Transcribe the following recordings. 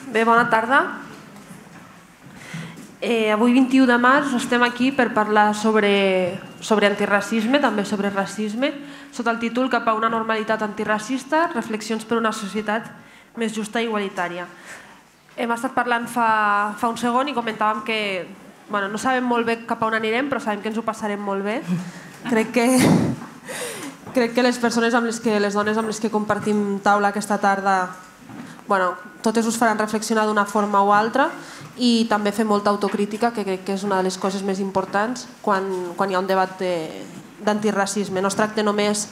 Bé, bona tarda. Avui, 21 de març, estem aquí per parlar sobre antiracisme, també sobre racisme, sota el títol Cap a una normalitat antiracista, reflexions per una societat més justa i igualitària. Hem estat parlant fa un segon i comentàvem que no sabem molt bé cap a on anirem, però sabem que ens ho passarem molt bé. Crec que les persones les dones amb les que compartim taula aquesta tarda, totes us faran reflexionar d'una forma o altra i també fer molta autocrítica, que crec que és una de les coses més importants quan hi ha un debat d'antiracisme. No es tracta només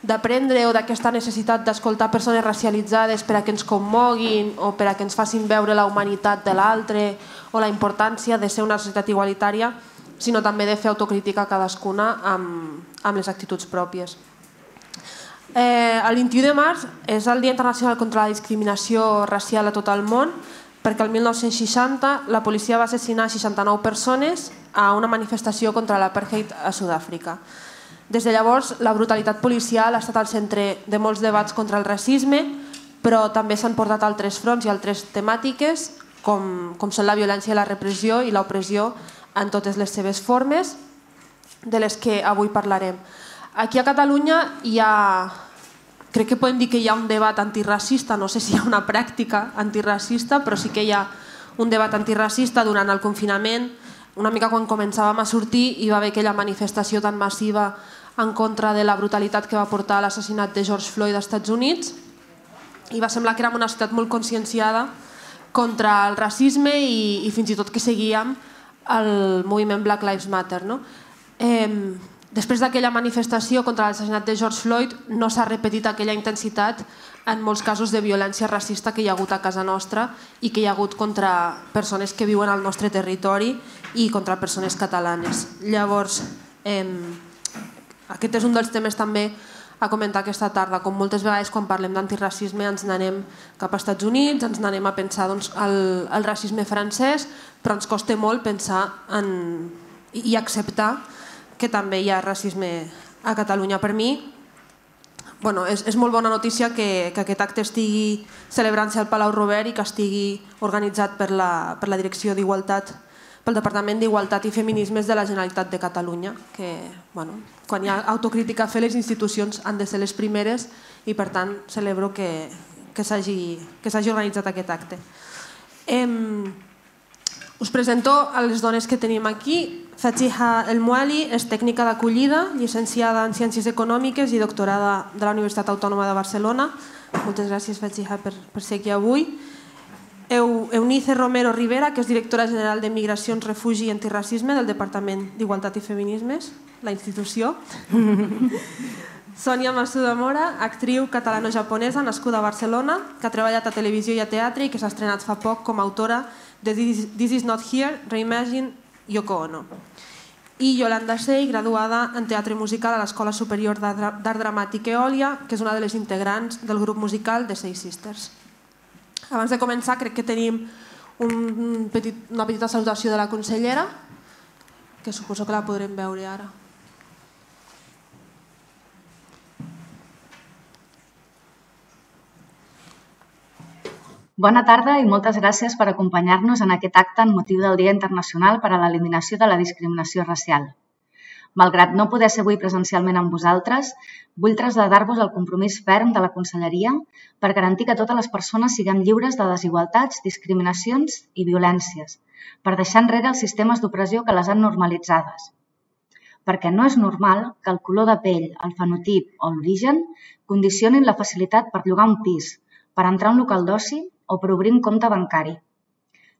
d'aprendre o d'aquesta necessitat d'escoltar persones racialitzades per a que ens commoguin o per a que ens facin veure la humanitat de l'altre o la importància de ser una societat igualitària, sinó també de fer autocrítica cadascuna amb les actituds pròpies. El 21 de març és el Dia Internacional contra la Discriminació Racial a tot el món, perquè el 1960 la policia va assassinar 69 persones a una manifestació contra l'apartheid a Sud-àfrica. Des de llavors, la brutalitat policial ha estat al centre de molts debats contra el racisme, però també s'han portat altres fronts i altres temàtiques, com són la violència i la repressió i l'opressió en totes les seves formes, de les que avui parlarem. Aquí a Catalunya crec que podem dir que hi ha un debat antiracista, no sé si hi ha una pràctica antiracista, però sí que hi ha un debat antiracista durant el confinament, una mica quan començàvem a sortir i va haver aquella manifestació tan massiva en contra de la brutalitat que va portar a l'assassinat de George Floyd als Estats Units, i va semblar que érem una societat molt conscienciada contra el racisme i fins i tot que seguíem el moviment Black Lives Matter. Després d'aquella manifestació contra l'assassinat de George Floyd no s'ha repetit aquella intensitat en molts casos de violència racista que hi ha hagut a casa nostra i que hi ha hagut contra persones que viuen al nostre territori i contra persones catalanes. Llavors, aquest és un dels temes també a comentar aquesta tarda. Com moltes vegades quan parlem d'antiracisme ens n'anem cap als Estats Units, ens n'anem a pensar el racisme francès, però ens costa molt pensar i acceptar que també hi ha racisme a Catalunya. Per mi és molt bona notícia que aquest acte estigui celebrant-se al Palau Robert i que estigui organitzat per la Direcció d'Igualtat, pel Departament d'Igualtat i Feminismes de la Generalitat de Catalunya, que quan hi ha autocrítica a fer, les institucions han de ser les primeres i per tant celebro que s'hagi organitzat aquest acte. Us presento a les dones que tenim aquí. Fathiha El Mouali és tècnica d'acollida, llicenciada en Ciències Econòmiques i doctorada de la Universitat Autònoma de Barcelona. Moltes gràcies, Fathiha, per ser aquí avui. Eunice Romero Rivera, que és directora general de Migracions, Refugi i Antiracisme del Departament d'Igualtat i Feminismes, la institució. Sònia Massuda Mora, actriu catalano-japonesa nascuda a Barcelona, que ha treballat a televisió i a teatre i que s'ha estrenat fa poc com a autora de This Is Not Here, Reimagine Yoko Ono. I Yolanda Sey, graduada en teatre musical a l'Escola Superior d'Art Dramàtic Eòlia, que és una de les integrants del grup musical The Seis Sisters. Abans de començar, crec que tenim una petita salutació de la consellera, que suposo que la podrem veure ara. Bona tarda i moltes gràcies per acompanyar-nos en aquest acte en motiu del Dia Internacional per a l'Eliminació de la Discriminació Racial. Malgrat no poder ser avui presencialment amb vosaltres, vull traslladar-vos el compromís ferm de la Conselleria per garantir que totes les persones siguem lliures de desigualtats, discriminacions i violències, per deixar enrere els sistemes d'opressió que les han normalitzades. Perquè no és normal que el color de pell, el fenotip o l'origen condicionin la facilitat per llogar un pis, per entrar a un local d'oci o per obrir un compte bancari.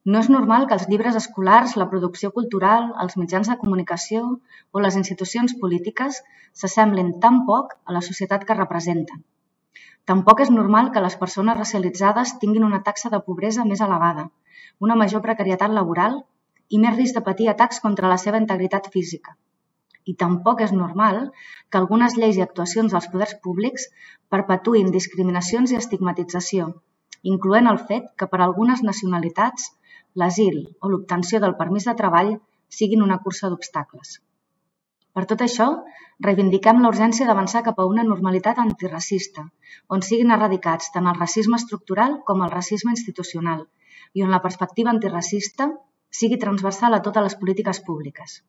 No és normal que els llibres escolars, la producció cultural, els mitjans de comunicació o les institucions polítiques s'assemblin tan poc a la societat que representen. Tampoc és normal que les persones racialitzades tinguin una taxa de pobresa més elevada, una major precarietat laboral i més risc de patir atacs contra la seva integritat física. I tampoc és normal que algunes lleis i actuacions dels poders públics perpetuïn discriminacions i estigmatització, incloent el fet que per a algunes nacionalitats l'asil o l'obtenció del permís de treball siguin una cursa d'obstacles. Per tot això, reivindiquem la urgència d'avançar cap a una normalitat antiracista, on siguin erradicats tant el racisme estructural com el racisme institucional i on la perspectiva antiracista sigui transversal a totes les polítiques públiques.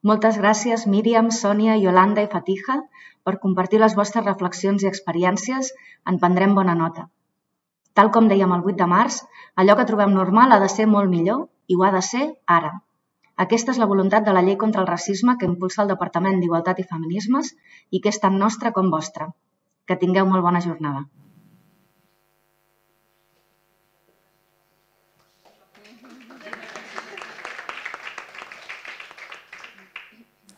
Moltes gràcies, Míriam, Sònia, Yolanda i Fatija, per compartir les vostres reflexions i experiències. En prendrem bona nota. Tal com dèiem el 8 de març, allò que trobem normal ha de ser molt millor i ho ha de ser ara. Aquesta és la voluntat de la Llei contra el Racisme que impulsa el Departament d'Igualtat i Feminismes i que és tan nostra com vostra. Que tingueu molt bona jornada.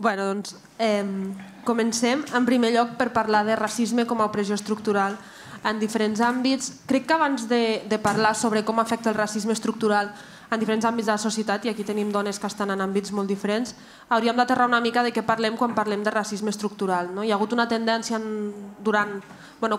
Bé, doncs comencem en primer lloc per parlar de racisme com a opressió estructural en diferents àmbits. Crec que abans de parlar sobre com afecta el racisme estructural en diferents àmbits de la societat, i aquí tenim dones que estan en àmbits molt diferents, hauríem d'aterrar una mica de què parlem quan parlem de racisme estructural. Hi ha hagut una tendència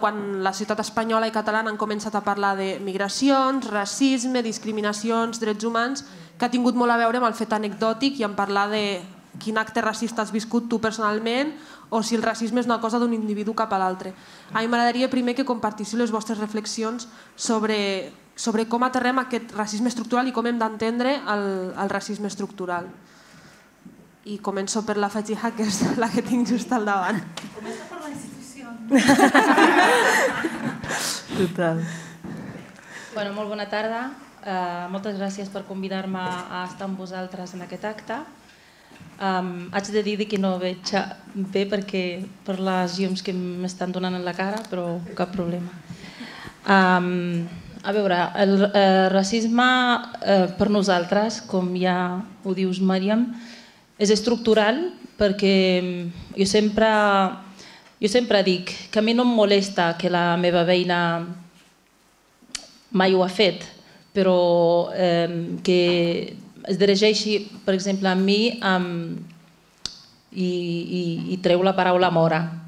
quan la societat espanyola i catalana han començat a parlar de migracions, racisme, discriminacions, drets humans, que ha tingut molt a veure amb el fet anecdòtic i en parlar de quin acte racista has viscut tu personalment o si el racisme és una cosa d'un individu cap a l'altre. A mi m'agradaria primer que compartíssiu les vostres reflexions sobre com aterrem aquest racisme estructural i com hem d'entendre el racisme estructural. I començo per la Fatija, que és la que tinc just al davant. Comença per la institució. Total. Molt bona tarda. Moltes gràcies per convidar-me a estar amb vosaltres en aquest acte. Haig de dir que no veig bé per les llums que m'estan donant en la cara, però cap problema. A veure, el racisme per nosaltres, com ja ho dius, Míriam, és estructural perquè jo sempre dic que a mi no em molesta que la meva veïna mai ho ha fet, però que es dirigeixi, per exemple, a mi i treu la paraula mora.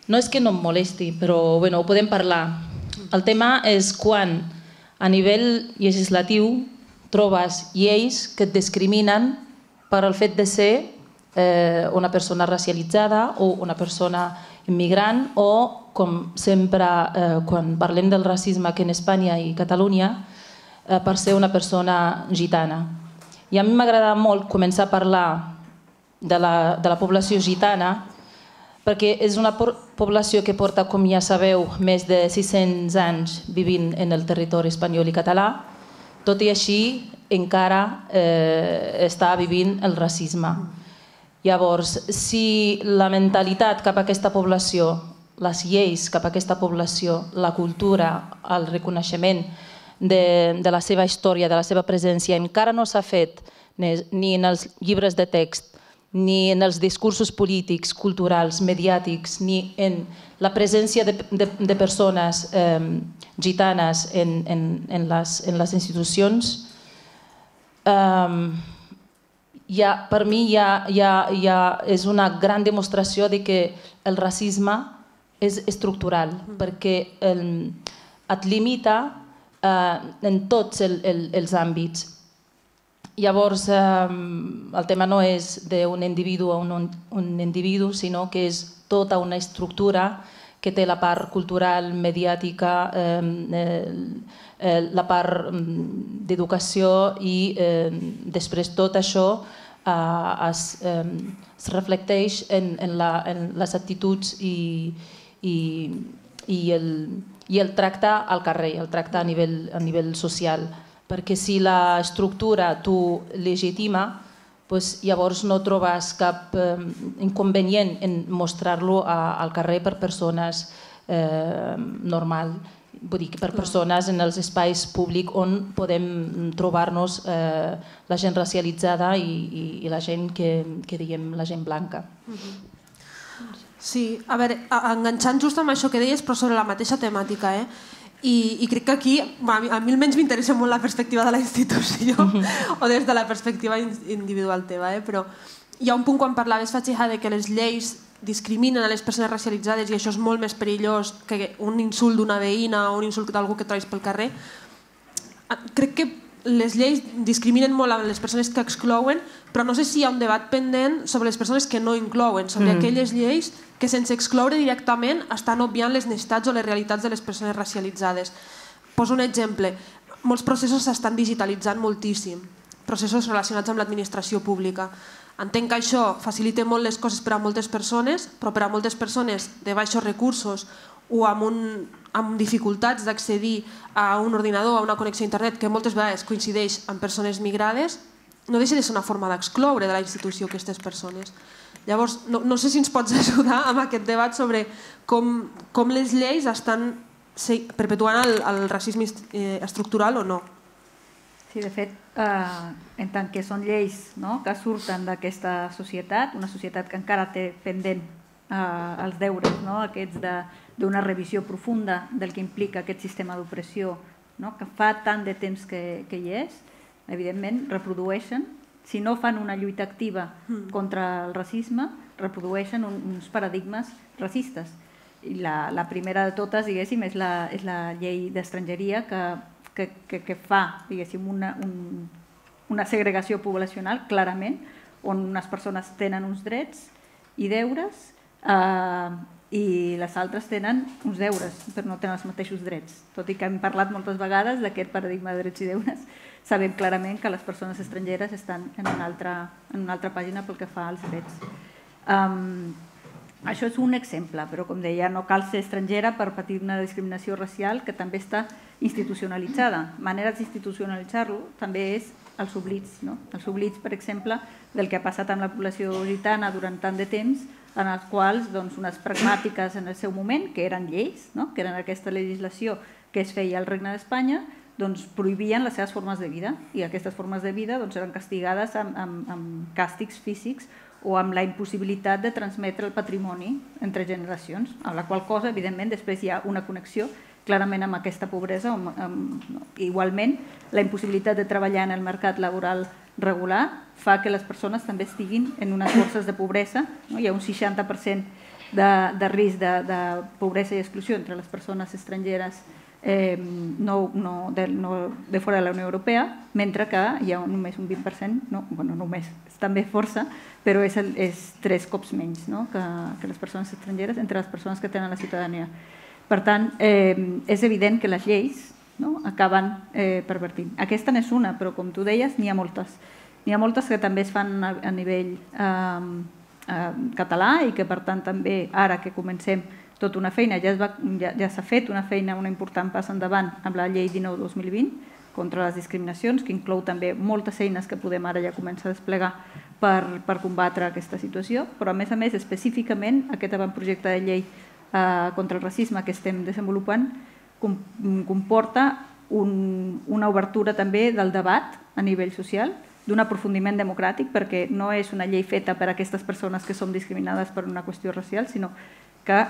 No és que no em molesti, però ho podem parlar. El tema és quan a nivell legislatiu trobes lleis que et discriminen per el fet de ser una persona racialitzada o una persona immigrant o, com sempre, quan parlem del racisme aquí en Espanya i Catalunya, per ser una persona gitana. I a mi m'agrada molt començar a parlar de la població gitana perquè és una població que porta, com ja sabeu, més de 600 anys vivint en el territori espanyol i català, tot i així encara està vivint el racisme. Llavors, si la mentalitat cap a aquesta població, les lleis cap a aquesta població, la cultura, el reconeixement de la seva història, de la seva presència, encara no s'ha fet ni en els llibres de text, ni en els discursos polítics, culturals, mediàtics, ni en la presència de persones gitanes en les institucions, per mi ja és una gran demostració de que el racisme és estructural, perquè et limita en tots els àmbits. Llavors, el tema no és d'un individu a un individu, sinó que és tota una estructura que té la part cultural, mediàtica, la part d'educació i després tot això es reflecteix en les actituds i el tracte al carrer, el tracte a nivell social. Perquè si l'estructura t'ho legitima, llavors no trobes cap inconvenient en mostrar-lo al carrer per persones normals, vull dir, per persones en els espais públics on podem trobar-nos la gent racialitzada i la gent que diem la gent blanca. Sí, a veure, enganxant just amb això que deies, però sobre la mateixa temàtica, i crec que aquí, a mi almenys m'interessa molt la perspectiva de la institució o des de la perspectiva individual teva, però hi ha un punt quan parlaves, Fatija, de que les lleis discriminen a les persones racialitzades i això és molt més perillós que un insult d'una veïna o un insult d'algú que trobis pel carrer. Crec que les lleis discriminen molt a les persones que exclouen, però no sé si hi ha un debat pendent sobre les persones que no inclouen, sobre aquelles lleis que sense excloure directament estan obviant les necessitats o les realitats de les persones racialitzades. Poso un exemple. Molts processos s'estan digitalitzant moltíssim, processos relacionats amb l'administració pública. Entenc que això facilita molt les coses per a moltes persones, però per a moltes persones de baixos recursos o amb dificultats d'accedir a un ordinador, a una connexió a internet, que moltes vegades coincideix amb persones migrades, no deixa de ser una forma d'excloure de la institució aquestes persones. Llavors, no sé si ens pots ajudar amb aquest debat sobre com les lleis estan perpetuant el racisme estructural o no. Sí, de fet, en tant que són lleis que surten d'aquesta societat, una societat que encara té pendent els deures aquests d'una revisió profunda del que implica aquest sistema d'opressió que fa tant de temps que hi és, evidentment reprodueixen, si no fan una lluita activa contra el racisme, reprodueixen uns paradigmes racistes. I la primera de totes, diguéssim, és la llei d'estrangeria que fa, diguéssim, una segregació poblacional, clarament, on unes persones tenen uns drets i deures i les altres tenen uns deures, però no tenen els mateixos drets. Tot i que hem parlat moltes vegades d'aquest paradigma de drets i deures, sabem clarament que les persones estrangeres estan en una altra pàgina pel que fa als drets. Això és un exemple, però com deia, no cal ser estrangera per patir una discriminació racial que també està institucionalitzada. Maneres d'institucionalitzar-lo també és els oblits. Els oblits, per exemple, del que ha passat amb la població gitana durant tant de temps, en els quals unes pragmàtiques en el seu moment, que eren lleis, que eren aquesta legislació que es feia al Regne d'Espanya, prohibien les seves formes de vida i aquestes formes de vida eren castigades amb càstigs físics o amb la impossibilitat de transmetre el patrimoni entre generacions, amb la qual cosa, evidentment, després hi ha una connexió clarament amb aquesta pobresa. Igualment, la impossibilitat de treballar en el mercat laboral regular fa que les persones també estiguin en unes forces de pobresa. Hi ha un 60% de risc de pobresa i exclusió entre les persones estrangeres de fora de la Unió Europea, mentre que hi ha només un 20%, només, és també força, però és 3 cops menys que les persones estrangeres entre les persones que tenen la ciutadania. Per tant, és evident que les lleis acaben pervertint. Aquesta n'és una, però com tu deies, n'hi ha moltes. N'hi ha moltes que també es fan a nivell català i que per tant també ara que comencem tota una feina, ja s'ha fet una feina, una important pas endavant amb la llei 19/2020 contra les discriminacions, que inclou també moltes eines que podem ara ja començar a desplegar per combatre aquesta situació, però a més, específicament aquest avantprojecte de llei contra el racisme que estem desenvolupant comporta una obertura també del debat a nivell social, d'un aprofundiment democràtic, perquè no és una llei feta per a aquestes persones que són discriminades per una qüestió racial, sinó que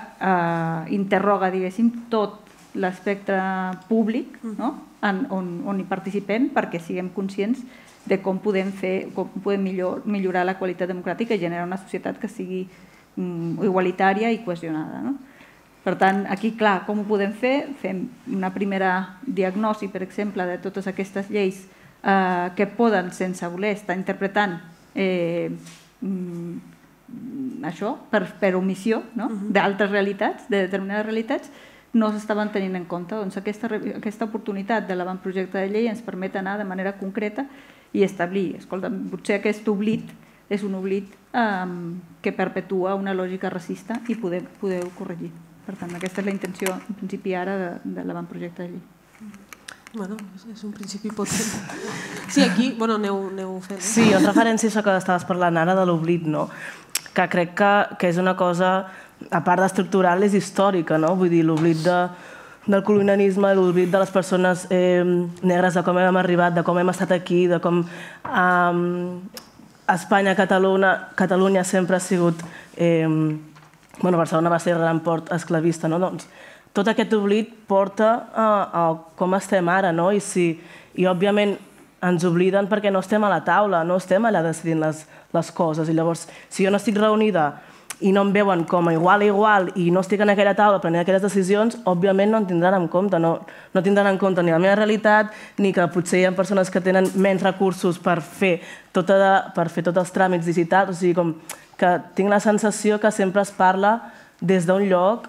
interroga, diguéssim, tot l'espectre públic on hi participem perquè siguem conscients de com podem millorar la qualitat democràtica i generar una societat que sigui igualitària i cohesionada. Per tant, aquí, clar, com ho podem fer? Fem una primera diagnosi, per exemple, de totes aquestes lleis que poden, sense voler, estar interpretant això per omissió d'altres realitats, de determinades realitats, no s'estaven tenint en compte. Doncs aquesta oportunitat de l'avantprojecte de llei ens permet anar de manera concreta i establir, escolta, potser aquest oblit és un oblit que perpetua una lògica racista i podeu corregir. Per tant, aquesta és la intenció, en principi, ara de l'avantprojecte de llei. Bueno, és un principi potent. Sí, aquí, bueno, aneu fent. Sí, en referència a això que estaves parlant ara de l'oblit, que crec que és una cosa, a part d'estructural, és històrica, vull dir, l'oblit del colonialisme, l'oblit de les persones negres, de com hem arribat, de com hem estat aquí, de com Espanya, Catalunya sempre ha sigut... Barcelona va ser el gran port esclavista, doncs tot aquest oblit porta a com estem ara, i òbviament ens obliden perquè no estem a la taula, no estem allà decidint les coses, i llavors si jo no estic reunida i no em veuen com a igual a igual i no estic en aquella taula prenent aquelles decisions, òbviament no en tindran en compte, no tindran en compte ni la meva realitat, ni que potser hi ha persones que tenen menys recursos per fer tots els tràmits digitals, o sigui, com que tinc la sensació que sempre es parla des d'un lloc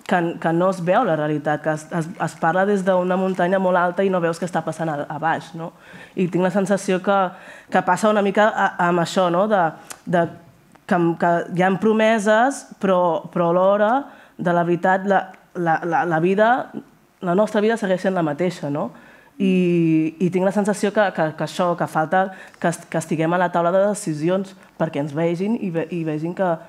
que no es veu la realitat, que es parla des d'una muntanya molt alta i no veus què està passant a baix. I tinc la sensació que passa una mica amb això, que hi ha promeses, però alhora, de la veritat, la vida, la nostra vida segueix sent la mateixa, I tinc la sensació que això, que falta que estiguem a la taula de decisions perquè ens vegin i vegin que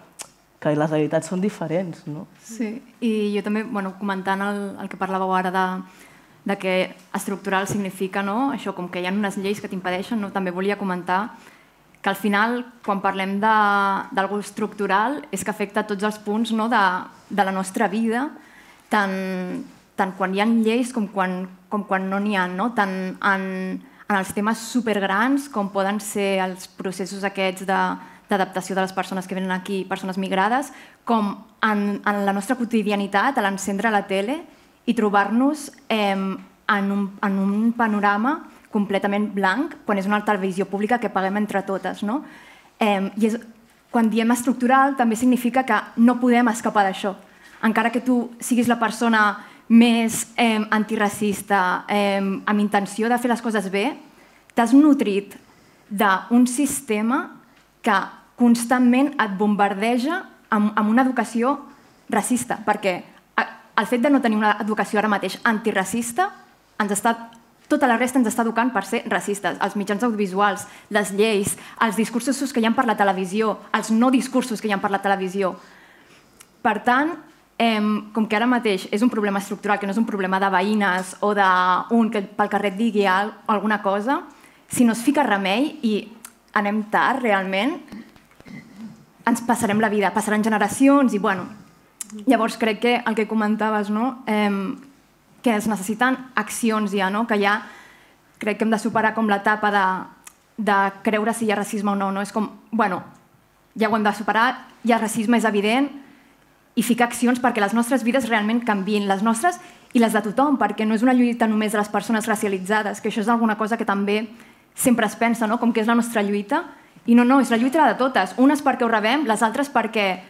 les realitats són diferents. Sí, i jo també, comentant el que parlàveu ara de que estructural significa això, com que hi ha unes lleis que t'impedeixen, també volia comentar que al final, quan parlem d'algú estructural, és que afecta tots els punts de la nostra vida, tant quan hi ha lleis com quan no n'hi ha, tant en els temes supergrans com poden ser els processos aquests d'adaptació de les persones que venen aquí, persones migrades, com en la nostra quotidianitat, a l'encendre la tele i trobar-nos en un panorama completament blanc, quan és una televisió pública que paguem entre totes. I quan diem estructural també significa que no podem escapar d'això. Encara que tu siguis la persona més antiracista, amb intenció de fer les coses bé, t'has nutrit d'un sistema que constantment et bombardeja amb una educació racista, perquè el fet de no tenir una educació ara mateix antiracista, tota la resta ens està educant per ser racistes. Els mitjans audiovisuals, les lleis, els discursos que hi ha per la televisió, els no discursos que hi ha per la televisió. Per tant, com que ara mateix és un problema estructural, que no és un problema de veïnes o d'un que pel carrer et digui alguna cosa, si no es fica remei i anem tard, realment, ens passarem la vida, passaran generacions i, llavors crec que el que comentaves, que es necessiten accions ja, que ja crec que hem de superar com l'etapa de creure si hi ha racisme o no, és com, ja ho hem de superar, hi ha racisme, és evident, i ficar accions perquè les nostres vides realment canviïn, les nostres i les de tothom, perquè no és una lluita només de les persones racialitzades, que això és alguna cosa que també sempre es pensa, com que és la nostra lluita, i no, és la lluita de totes. Unes perquè ho rebem, les altres perquè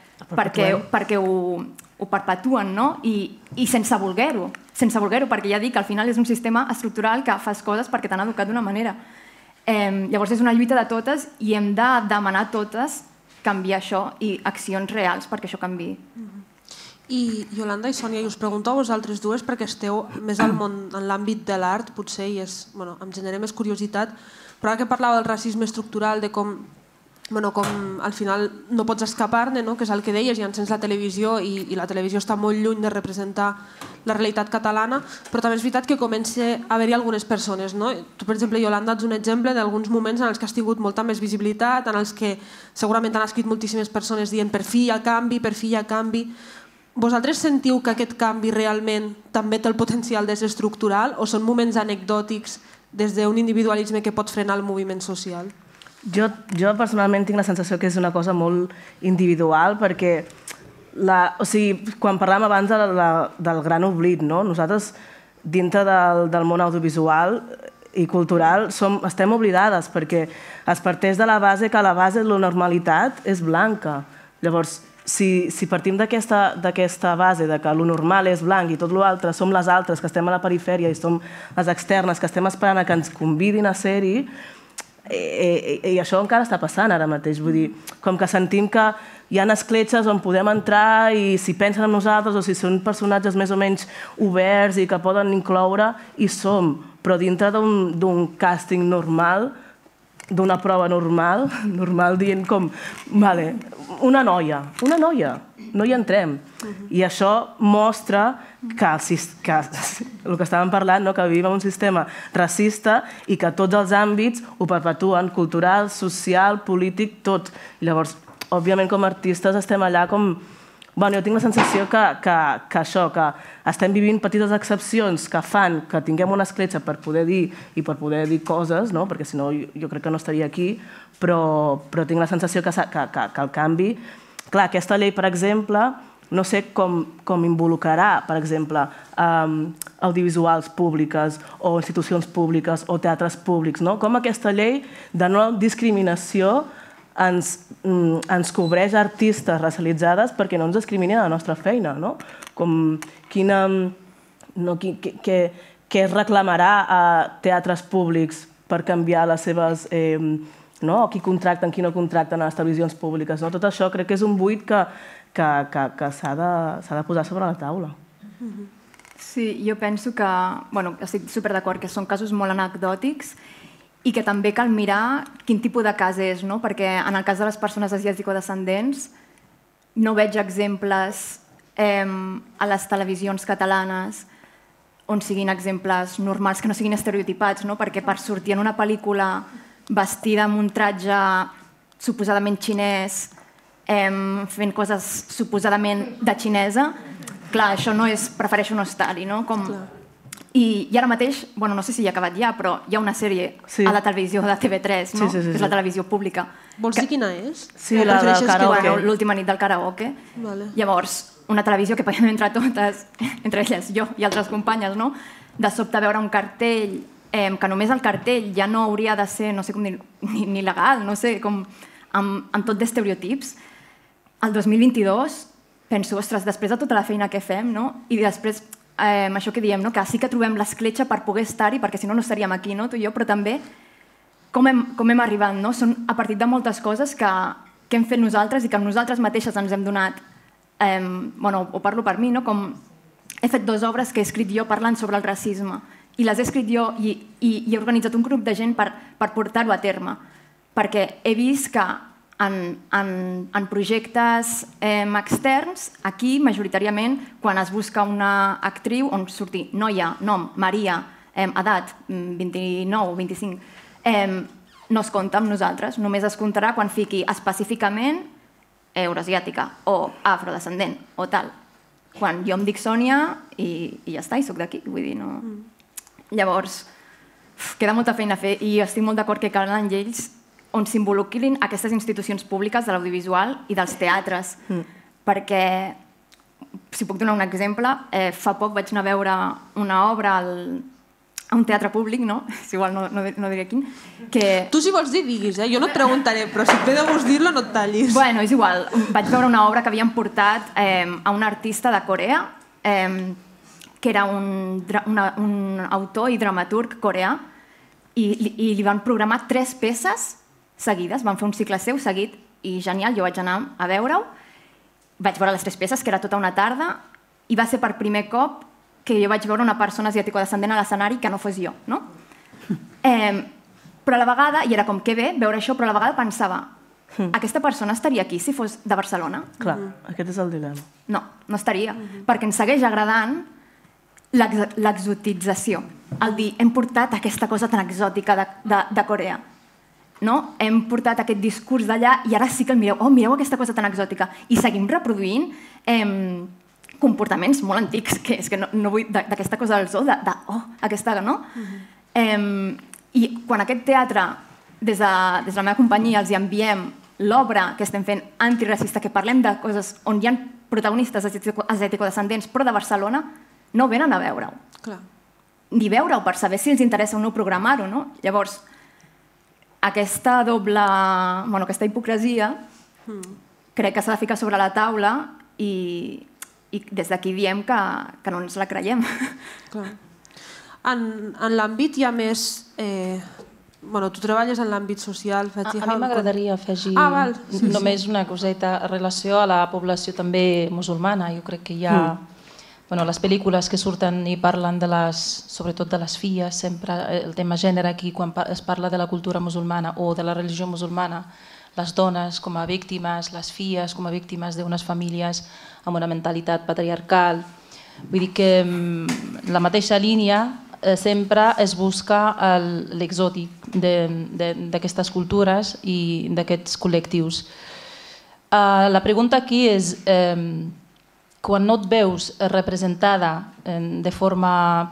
ho perpetuen, i sense voler-ho, perquè ja dic que al final és un sistema estructural que fas coses perquè t'han educat d'una manera. Llavors és una lluita de totes i hem de demanar totes canviar això i accions reals perquè això canviï. I Iolanda i Sònia, i us pregunto a vosaltres dues perquè esteu més al món, en l'àmbit de l'art, potser, i em genera més curiositat, però ara que parlava del racisme estructural, de com al final no pots escapar-ne, que és el que deies, i encens la televisió i la televisió està molt lluny de representar la realitat catalana, però també és veritat que comença a haver-hi algunes persones. Tu, per exemple, Iolanda, ets un exemple d'alguns moments en els que has tingut molta més visibilitat, en els que segurament han escrit moltíssimes persones dient per fi hi ha canvi, per fi hi ha canvi. Vosaltres sentiu que aquest canvi realment també té el potencial de ser estructural o són moments anecdòtics des d'un individualisme que pot frenar el moviment social? Jo personalment tinc la sensació que és una cosa molt individual perquè quan parlàvem abans del gran oblit, nosaltres dintre del món audiovisual i cultural estem oblidades perquè es parteix de la base que la base de la normalitat és blanca. Llavors, si partim d'aquesta base de que lo normal és blanc i tot l'altre som les altres que estem a la perifèria i som les externes que estem esperant que ens convidin a ser-hi, i això encara està passant ara mateix, vull dir, com que sentim que hi ha escletxes on podem entrar i si pensen en nosaltres o si són personatges més o menys oberts i que poden incloure, hi som, però dintre d'un càsting normal, d'una prova normal dient com, una noia, no hi entrem. I això mostra que el que estàvem parlant, que vivim en un sistema racista i que tots els àmbits ho perpetuen, cultural, social, polític, tot. Llavors, òbviament, com a artistes estem allà com... Jo tinc la sensació que estem vivint petites excepcions que fan que tinguem una escletxa per poder dir i per poder dir coses, perquè si no jo crec que no estaria aquí, però tinc la sensació que el canvi... Clar, aquesta llei, per exemple, no sé com involucrarà, per exemple, audiovisuals públiques o institucions públiques o teatres públics, com aquesta llei de no discriminació ens cobreix artistes racialitzades perquè no ens discriminin a la nostra feina, no? Com què es reclamarà a teatres públics per canviar les seves... qui contracten, qui no contracten a les televisions públiques. Tot això crec que és un buit que s'ha de posar sobre la taula. Sí, jo penso que... estic superd'acord que són casos molt anecdòtics i que també cal mirar quin tipus de cas és, no? Perquè en el cas de les persones asiàtico-descendents no veig exemples a les televisions catalanes on siguin exemples normals, que no siguin estereotipats, no? Perquè per sortir en una pel·lícula vestida amb un tratge suposadament xinès, fent coses suposadament de xinesa, clar, això no és... prefereixo no estar-hi, no? I ara mateix, no sé si ja ha acabat ja, però hi ha una sèrie a la televisió de TV3, no? Que és la televisió pública. Vols dir quina és? Sí, la del karaoke. L'última nit del karaoke. Llavors, una televisió que podem entrar totes, entre elles jo i altres companyes, no? De sobte veure un cartell, que només el cartell ja no hauria de ser, no sé com dir, ni legal, no sé, com amb tot d'estereotips. El 2022 penso, ostres, després de tota la feina que fem, no? I després, això que diem, que sí que trobem l'escletxa per poder estar-hi, perquè si no, no estaríem aquí, tu i jo, però també com hem arribat, no? Són a partir de moltes coses que hem fet nosaltres i que nosaltres mateixes ens hem donat, o parlo per mi, com he fet 2 obres que he escrit jo parlant sobre el racisme i les he escrit jo i he organitzat un grup de gent per portar-ho a terme, perquè he vist que en projectes externs, aquí majoritàriament, quan es busca una actriu on surti noia, nom, Maria, edat, 29 o 25, no es compta amb nosaltres, només es comptarà quan fiqui específicament euroasiàtica o afrodescendent o tal. Quan jo em dic Sònia i ja està, i soc d'aquí, vull dir, no... Llavors, queda molta feina a fer i estic molt d'acord que calen lleis on s'involucrin aquestes institucions públiques de l'audiovisual i dels teatres. Perquè, si puc donar un exemple, fa poc vaig anar a veure una obra a un teatre públic, no? Si igual no diré quin. Tu si vols dir, diguis, jo no et preguntaré, però si et ve de gust dir-lo no et tallis. Bueno, és igual. Vaig veure una obra que havien portat a un artista de Corea, que era un autor i dramaturg coreà, i li van programar 3 peces seguides, van fer un cicle seu seguit i genial, jo vaig anar a veure-ho, vaig veure les 3 peces, que era tota una tarda, i va ser per primer cop que jo vaig veure una persona asiàtico-descendent a l'escenari que no fos jo, no? Però a la vegada, i era com que bé veure això, però a la vegada pensava, aquesta persona estaria aquí si fos de Barcelona? Clar, aquest és el dilema. No, no estaria, perquè ens segueix agradant l'exotització, el dir, hem portat aquesta cosa tan exòtica de Corea. No? Hem portat aquest discurs d'allà i ara sí que el mireu, mireu aquesta cosa tan exòtica, i seguim reproduint comportaments molt antics, que és que no vull d'aquesta cosa del zoo, aquesta, no? I quan aquest teatre, des de la meva companyia, els enviem l'obra que estem fent antiracista, que parlem de coses on hi ha protagonistes asiàtico-descendents, però de Barcelona, no venen a veure-ho. Ni veure-ho per saber si els interessa o no programar-ho, no? Llavors, aquesta aquesta hipocresia crec que s'ha de ficar sobre la taula i des d'aquí diem que no ens la creiem. En l'àmbit hi ha més... Tu treballes en l'àmbit social. A mi m'agradaria afegir només una coseta en relació a la població també musulmana. Jo crec que hi ha... Les pel·lícules que surten i parlen sobretot de les filles, sempre el tema gènere aquí, quan es parla de la cultura musulmana o de la religió musulmana, les dones com a víctimes, les filles com a víctimes d'unes famílies amb una mentalitat patriarcal. Vull dir que la mateixa línia sempre es busca l'exòtic d'aquestes cultures i d'aquests col·lectius. La pregunta aquí és... quan no et veus representada de forma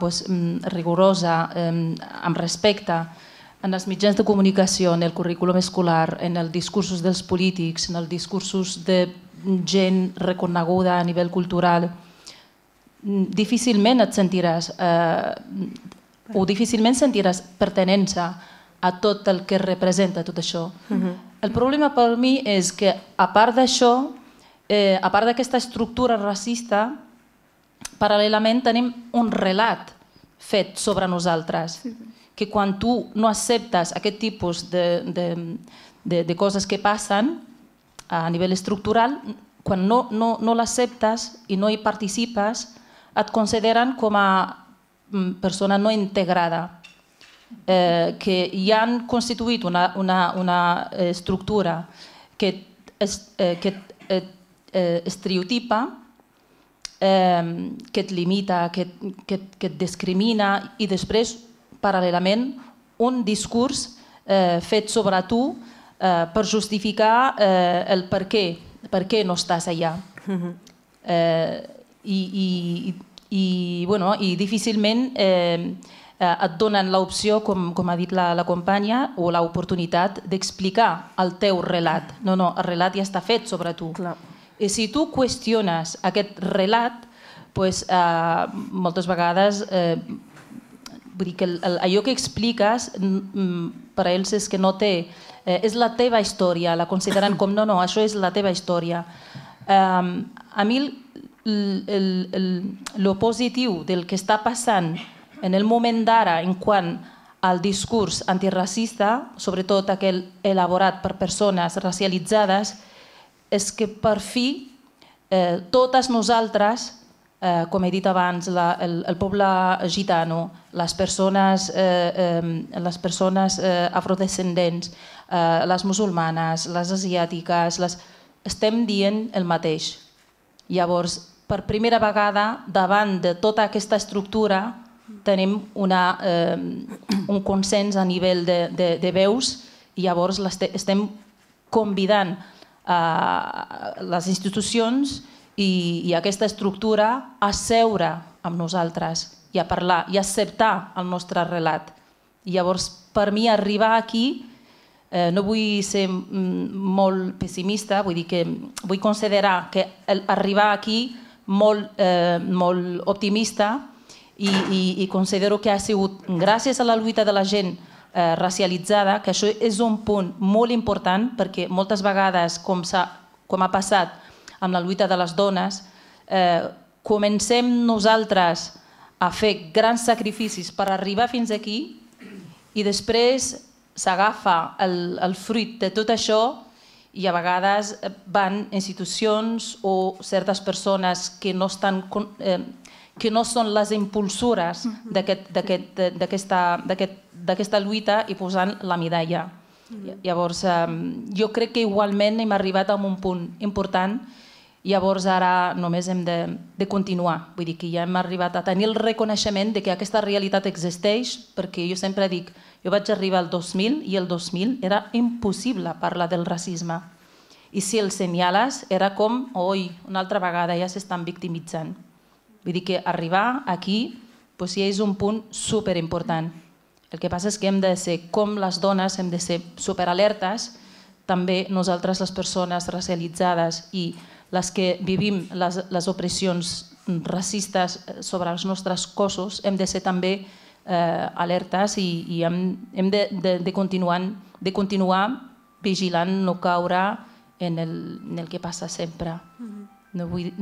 rigorosa, amb respecte, en els mitjans de comunicació, en el currículum escolar, en els discursos dels polítics, en els discursos de gent reconeguda a nivell cultural, difícilment et sentiràs o difícilment sentiràs pertinença a tot el que representa tot això. El problema per mi és que, a part d'això, a part d'aquesta estructura racista, paral·lelament tenim un relat fet sobre nosaltres, que quan tu no acceptes aquest tipus de coses que passen a nivell estructural, quan no l'acceptes i no hi participes, et consideren com a persona no integrada, que ja han constituït una estructura que estereotipa, que et limita, que et discrimina, i després, paral·lelament, un discurs fet sobre tu per justificar el per què no estàs allà. I difícilment et donen l'opció, com ha dit la companya, o l'oportunitat d'explicar el teu relat. No, el relat ja està fet sobre tu. I si tu qüestiones aquest relat, moltes vegades vull dir que allò que expliques per a ells és que no té... És la teva història, la consideren com no, això és la teva història. A mi el positiu del que està passant en el moment d'ara en quant al discurs antiracista, sobretot aquell elaborat per persones racialitzades, és que per fi totes nosaltres, com he dit abans, el poble gitano, les persones afrodescendents, les musulmanes, les asiàtiques, estem dient el mateix. Llavors, per primera vegada, davant de tota aquesta estructura, tenim un consens a nivell de veus i llavors estem convidant les institucions i aquesta estructura a seure amb nosaltres i a parlar i a acceptar el nostre relat. Llavors, per mi, arribar aquí, no vull ser molt pessimista, vull considerar que arribar aquí molt optimista i considero que ha sigut gràcies a la lluita de la gent racialitzada, que això és un punt molt important perquè moltes vegades, com ha passat amb la lluita de les dones, comencem nosaltres a fer grans sacrificis per arribar fins aquí i després s'agafa el fruit de tot això i a vegades van institucions o certes persones que no són les impulsores d'aquesta lluita i posant la medalla. Llavors, jo crec que igualment hem arribat a un punt important. Llavors ara només hem de continuar. Vull dir que ja hem arribat a tenir el reconeixement que aquesta realitat existeix, perquè jo sempre dic, jo vaig arribar al 2000 i el 2000 era impossible parlar del racisme. I si el senyales era com, oi, una altra vegada ja s'estan victimitzant. Vull dir que arribar aquí ja és un punt superimportant. El que passa és que hem de ser, com les dones, hem de ser superalertes, també nosaltres les persones racialitzades i les que vivim les opressions racistes sobre els nostres cossos, hem de ser també alertes i hem de continuar vigilant, no caure en el que passa sempre. No vull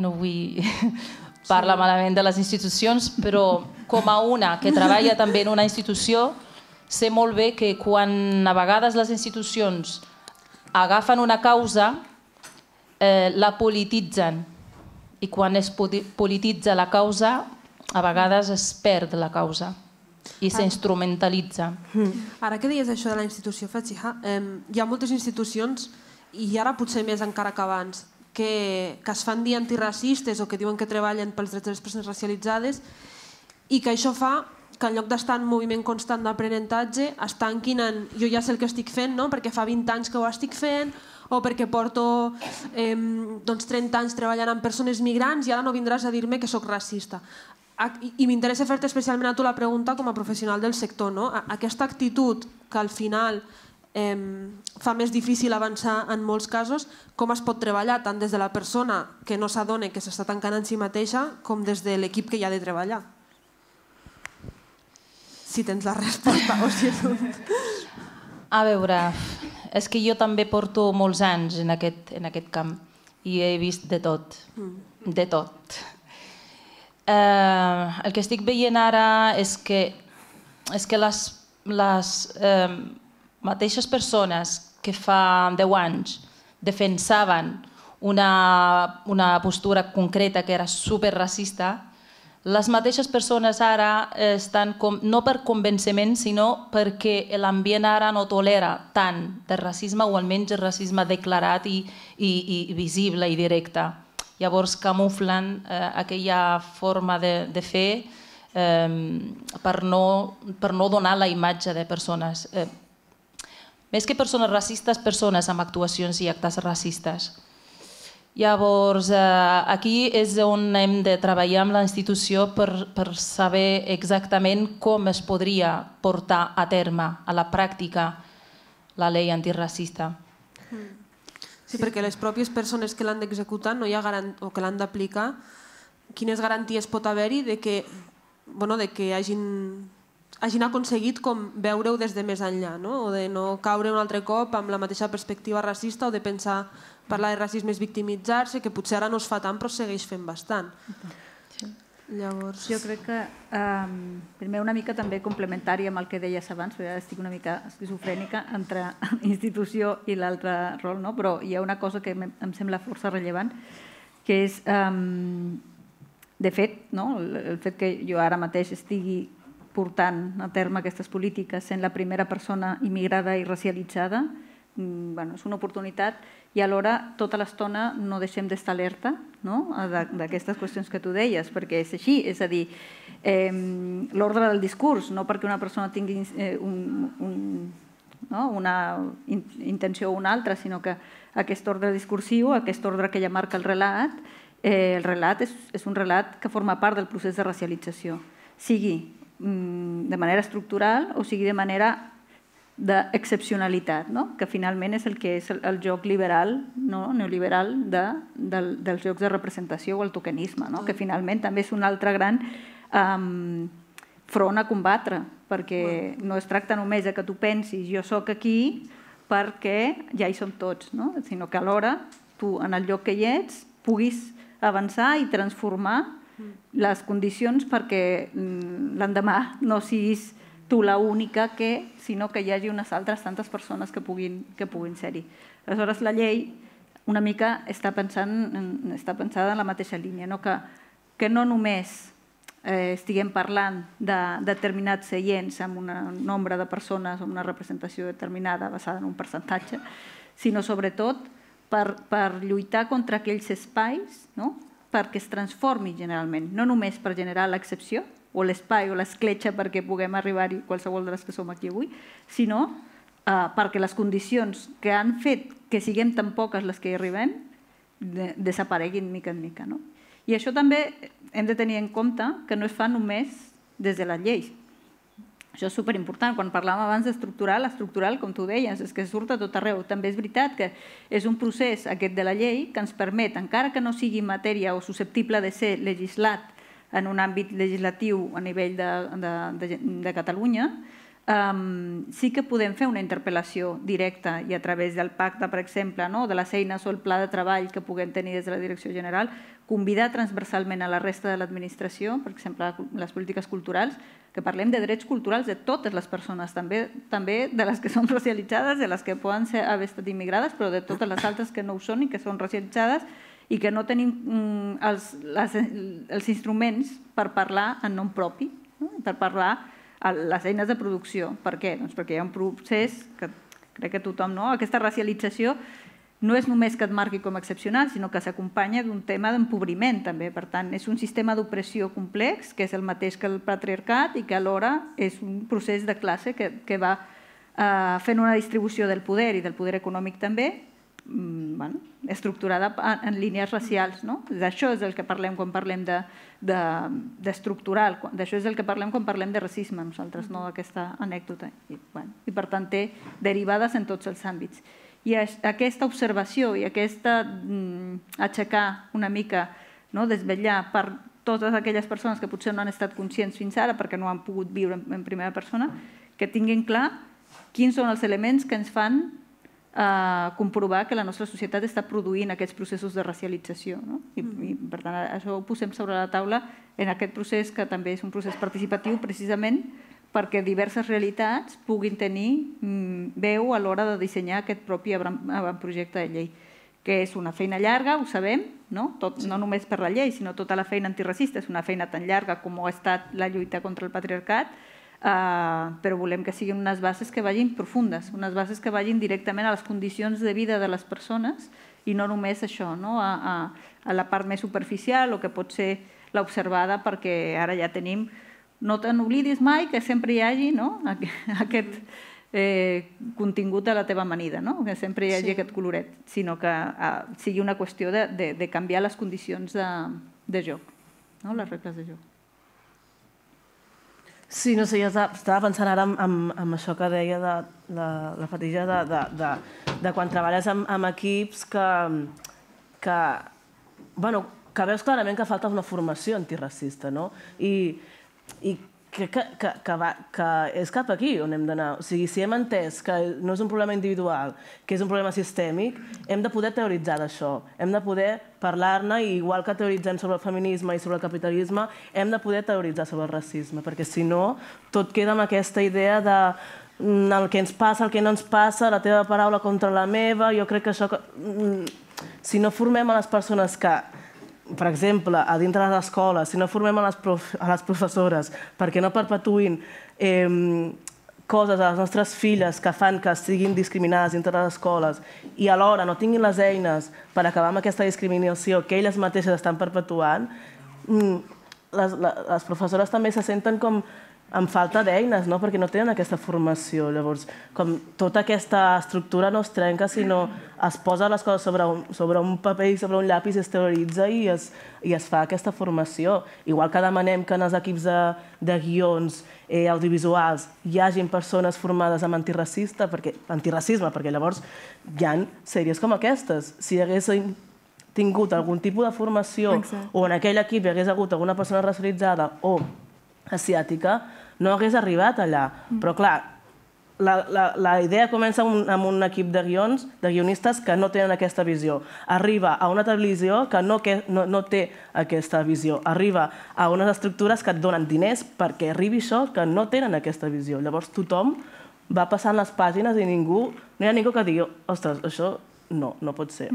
parlar malament de les institucions, però com a una que treballa també en una institució, sé molt bé que quan a vegades les institucions agafen una causa, la polititzen, i quan es polititza la causa, a vegades es perd la causa i s'instrumentalitza. Ara que deies això de la institució Fatxiha, hi ha moltes institucions, i ara potser més encara que abans, que es fan dir antiracistes o que diuen que treballen pels drets de les persones racialitzades i que això fa que en lloc d'estar en moviment constant d'aprenentatge es tanquin en jo ja sé el que estic fent perquè fa 20 anys que ho estic fent o perquè porto 30 anys treballant amb persones migrants i ara no vindràs a dir-me que sóc racista. I m'interessa fer-te especialment a tu la pregunta com a professional del sector. Aquesta actitud que al final fa més difícil avançar en molts casos, com es pot treballar tant des de la persona que no s'adona que s'està tancant en si mateixa com des de l'equip que hi ha de treballar? Si tens la resposta o si és un... A veure, és que jo també porto molts anys en aquest camp i he vist de tot, de tot. El que estic veient ara és que les mateixes persones que fa 10 anys defensaven una postura concreta que era superracista, les mateixes persones ara estan, no per convenciment, sinó perquè l'ambient ara no tolera tant de racisme, o almenys el racisme declarat i visible i directe. Llavors camuflen aquella forma de fer per no donar la imatge de persones. Més que persones racistes, persones amb actuacions i actes racistes. Llavors, aquí és on hem de treballar amb la institució per saber exactament com es podria portar a terme, a la pràctica, la llei antiracista. Sí, perquè les pròpies persones que l'han d'executar o que l'han d'aplicar, quines garanties pot haver-hi de que hagin aconseguit veure-ho des de més enllà, o de no caure un altre cop amb la mateixa perspectiva racista, o de pensar parlar de racisme és victimitzar-se, que potser ara no es fa tant però segueix fent bastant. Llavors... Jo crec que primer una mica també complementari amb el que deies abans, perquè ara estic una mica esquizofrènica entre institució i l'altre rol, però hi ha una cosa que em sembla força rellevant, que és, de fet, el fet que jo ara mateix estigui portant a terme aquestes polítiques sent la primera persona immigrada i racialitzada, és una oportunitat, i alhora tota l'estona no deixem d'estar alerta d'aquestes qüestions que tu deies, perquè és així, és a dir, l'ordre del discurs, no perquè una persona tingui una intenció o una altra, sinó que aquest ordre discursiu, aquest ordre que ja marca el relat és un relat que forma part del procés de racialització, sigui de manera estructural o sigui de manera d'excepcionalitat, que finalment és el que és el joc liberal, neoliberal dels jocs de representació o el tokenisme, que finalment també és un altre gran front a combatre, perquè no es tracta només que tu pensis jo soc aquí perquè ja hi som tots, sinó que alhora tu en el lloc que hi ets puguis avançar i transformar les condicions perquè l'endemà no siguis tu l'única sinó que hi hagi unes altres tantes persones que puguin ser-hi. Aleshores, la llei una mica està pensada en la mateixa línia, que no només estiguem parlant de determinats seients amb un nombre de persones o una representació determinada basada en un percentatge, sinó sobretot per lluitar contra aquells espais perquè es transformi generalment, no només per generar l'excepció, o l'espai o l'escletxa perquè puguem arribar-hi qualsevol de les que som aquí avui, sinó perquè les condicions que han fet que siguem tan poques les que hi arribem desapareguin mica en mica. I això també hem de tenir en compte que no es fa només des de les lleis. Això és superimportant. Quan parlàvem abans d'estructural, estructural, com tu deies, és que surt a tot arreu. També és veritat que és un procés, aquest de la llei, que ens permet, encara que no sigui matèria o susceptible de ser legislat en un àmbit legislatiu a nivell de Catalunya, sí que podem fer una interpel·lació directa i a través del pacte, per exemple, de les eines o el pla de treball que puguem tenir des de la Direcció General, convidar transversalment a la resta de l'administració, per exemple, les polítiques culturals, que parlem de drets culturals de totes les persones, també de les que són racialitzades, de les que poden haver estat immigrades, però de totes les altres que no ho són i que són racialitzades i que no tenim els instruments per parlar en nom propi, per parlar les eines de producció. Per què? Doncs perquè hi ha un procés que crec que tothom, aquesta racialització no és només que et marqui com a excepcional, sinó que s'acompanya d'un tema d'empobriment també. Per tant, és un sistema d'opressió complex, que és el mateix que el patriarcat i que alhora és un procés de classe que va fent una distribució del poder i del poder econòmic també, estructurada en línies racials. D'això és el que parlem quan parlem d'estructural, d'això és el que parlem quan parlem de racisme, nosaltres, no d'aquesta anècdota. I per tant té derivades en tots els àmbits. I aquesta observació i aquesta aixecar una mica, desvetllar per totes aquelles persones que potser no han estat conscients fins ara perquè no han pogut viure en primera persona, que tinguin clar quins són els elements que ens fan comprovar que la nostra societat està produint aquests processos de racialització. I per tant, això ho posem sobre la taula en aquest procés, que també és un procés participatiu, precisament perquè diverses realitats puguin tenir veu a l'hora de dissenyar aquest propi avantprojecte de llei, que és una feina llarga, ho sabem, no només per la llei, sinó tota la feina antiracista és una feina tan llarga com ho ha estat la lluita contra el patriarcat, però volem que siguin unes bases que vagin profundes, unes bases que vagin directament a les condicions de vida de les persones i no només això, a la part més superficial o que pot ser l'observada, perquè ara ja tenim, no te n'oblidis mai que sempre hi hagi aquest contingut a la teva amanida, que sempre hi hagi aquest coloret, sinó que sigui una qüestió de canviar les condicions de joc, les regles de joc. Sí, no sé, jo estava pensant ara en això que deia la Fatija, de quan treballes amb equips que veus clarament que falta una formació antiracista, no? I crec que és cap aquí on hem d'anar. O sigui, si hem entès que no és un problema individual, que és un problema sistèmic, hem de poder teoritzar d'això, hem de poder parlar-ne, i igual que teoritzem sobre el feminisme i sobre el capitalisme, hem de poder teoritzar sobre el racisme, perquè si no, tot queda amb aquesta idea de el que ens passa, el que no ens passa, la teva paraula contra la meva. Jo crec que això, si no formem a les persones que, per exemple, a dintre de les escoles, si no formem a les professores perquè no perpetuïn coses a les nostres filles que fan que siguin discriminades dintre de les escoles i alhora no tinguin les eines per acabar amb aquesta discriminació que elles mateixes estan perpetuant, les professores també se senten com amb falta d'eines, perquè no tenen aquesta formació. Llavors, com tota aquesta estructura no es trenca, sinó es posa les coses sobre un paper i sobre un llapis, es teoritza i es fa aquesta formació. Igual que demanem que en els equips de guions audiovisuals hi hagin persones formades en antiracisme, perquè llavors hi ha sèries com aquestes. Si hi hagués tingut algun tipus de formació o en aquell equip hi hagués hagut alguna persona racialitzada o asiàtica, no hagués arribat allà. Però clar, la idea comença amb un equip de guionistes que no tenen aquesta visió. Arriba a una televisió que no té aquesta visió. Arriba a unes estructures que et donen diners perquè arribi això, que no tenen aquesta visió. Llavors tothom va passant les pàgines i no hi ha ningú que digui, ostres, això no pot ser.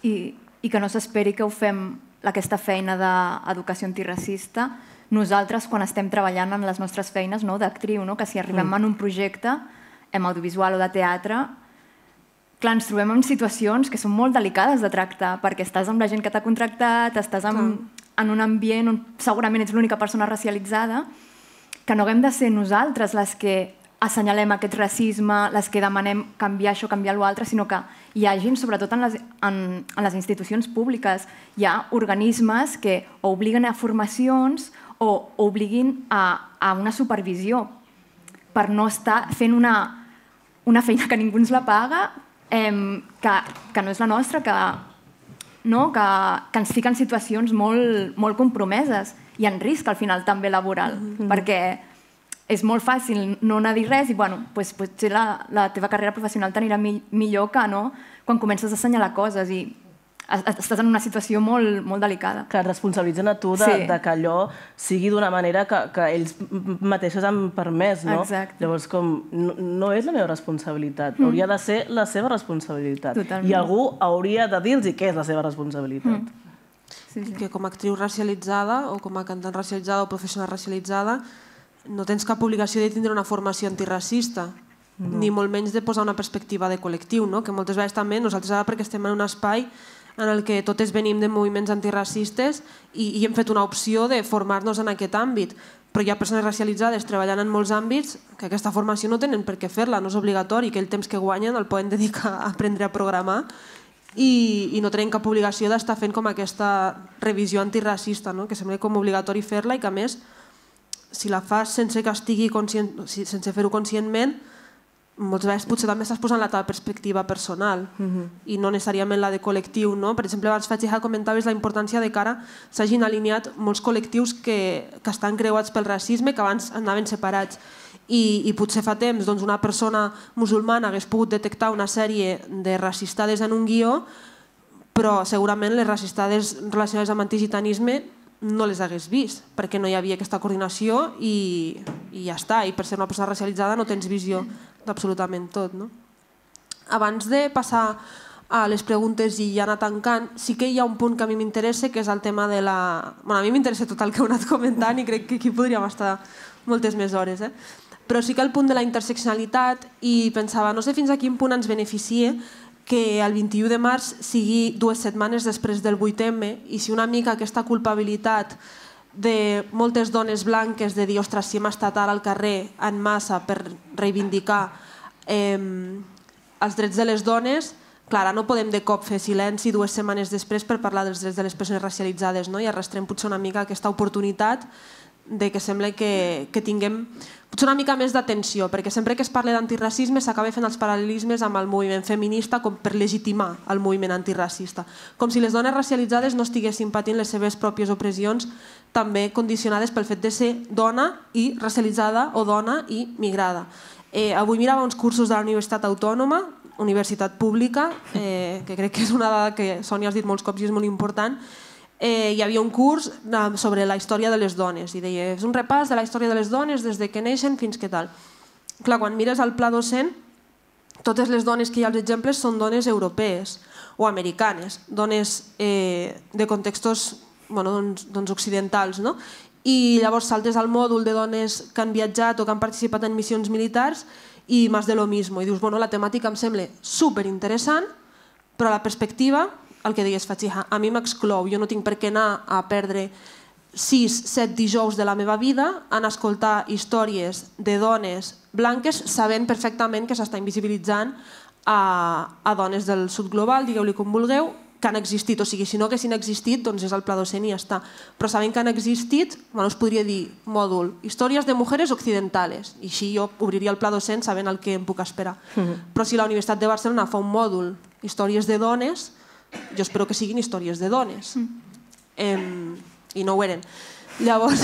I que no s'esperi que ho fem aquesta feina d'educació antiracista nosaltres quan estem treballant en les nostres feines d'actriu, que si arribem en un projecte, en audiovisual o de teatre, clar, ens trobem en situacions que són molt delicades de tractar, perquè estàs amb la gent que t'ha contractat, estàs en un ambient on segurament ets l'única persona racialitzada, que no haguem de ser nosaltres les que assenyalem aquest racisme, les que demanem canviar això, canviar l'altre, sinó que hi hagin, sobretot en les institucions públiques, hi ha organismes que obliguen a formacions o obliguin a una supervisió per no estar fent una feina que ningú ens la paga, que no és la nostra, que ens fica en situacions molt compromeses i en risc al final també laboral, perquè és molt fàcil no anar a dir res i potser la teva carrera professional t'anirà millor que quan comences a assenyalar coses i estàs en una situació molt delicada. Que et responsabilitzen a tu que allò sigui d'una manera que ells mateixos han permès, no? Llavors, no és la meva responsabilitat. Hauria de ser la seva responsabilitat. I algú hauria de dir-los què és la seva responsabilitat. Que com a actriu racialitzada o com a cantant racialitzada o professional racialitzada no tens cap obligació de tindre una formació antiracista, ni molt menys de posar una perspectiva de col·lectiu, que moltes vegades també nosaltres ara perquè estem en un espai en el que totes venim de moviments antiracistes i hem fet una opció de formar-nos en aquest àmbit, però hi ha persones racialitzades treballant en molts àmbits que aquesta formació no tenen per què fer-la, no és obligatori, que el temps que guanyen el poden dedicar a aprendre a programar i no tenen cap obligació d'estar fent com aquesta revisió antiracista, que sembla com obligatori fer-la i que a més si la fas sense que estigui sense fer-ho conscientment, moltes vegades potser també estàs posant la teva perspectiva personal i no necessàriament la de col·lectiu. Per exemple, abans Fatija comentaves la importància de que ara s'hagin alineat molts col·lectius que estan creuats pel racisme, que abans anaven separats. i potser fa temps una persona musulmana hagués pogut detectar una sèrie de racistades en un guió, però segurament les racistades relacionades amb antigitanisme no les hagués vist, perquè no hi havia aquesta coordinació i ja està. I per ser una persona racialitzada no tens visió d'absolutament tot. Abans de passar a les preguntes i ja anar tancant, sí que hi ha un punt que a mi m'interessa, que és el tema de la... A mi m'interessa tot el que heu anat comentant i crec que aquí podríem estar moltes més hores. Però sí que el punt de la interseccionalitat, i pensava, no sé fins a quin punt ens beneficia que el 21 de març sigui 2 setmanes després del 8M, i si una mica aquesta culpabilitat de moltes dones blanques de dir, ostres, si hem estat ara al carrer en massa per reivindicar els drets de les dones, clar, no podem de cop fer silenci 2 setmanes després per parlar dels drets de les persones racialitzades, i arrastrem potser una mica aquesta oportunitat de que sembla que tinguem potser una mica més d'atenció, perquè sempre que es parla d'antiracisme s'acaba fent els paral·lelismes amb el moviment feminista com per legitimar el moviment antiracista, com si les dones racialitzades no estiguessin patint les seves pròpies opressions, també condicionades pel fet de ser dona i racialitzada o dona i migrada. Avui mirava uns cursos de la Universitat Autònoma, universitat pública, que crec que és una dada que Sònia has dit molts cops i és molt important. Hi havia un curs sobre la història de les dones i deia, és un repàs de la història de les dones des que neixen fins que tal. Clar, quan mires el pla docent, totes les dones que hi ha als exemples són dones europees o americanes, dones de contextos occidentals, no? I llavors saltes al mòdul de dones que han viatjat o que han participat en missions militars i més de lo mismo. I dius, la temàtica em sembla superinteressant, però la perspectiva, el que deies, Fatxiha, a mi m'exclou. Jo no tinc per què anar a perdre 6-7 dijous de la meva vida en escoltar històries de dones blanques sabent perfectament que s'està invisibilitzant a dones del sud global, digueu-li com vulgueu, que han existit. O sigui, si no haguessin existit, doncs és el pla docent i ja està. Però sabent que han existit, es podria dir mòdul històries de mujeres occidentales, i així jo obriria el pla docent sabent el que em puc esperar. Però si la Universitat de Barcelona fa un mòdul històries de dones, jo espero que siguin històries de dones. I no ho eren. Llavors,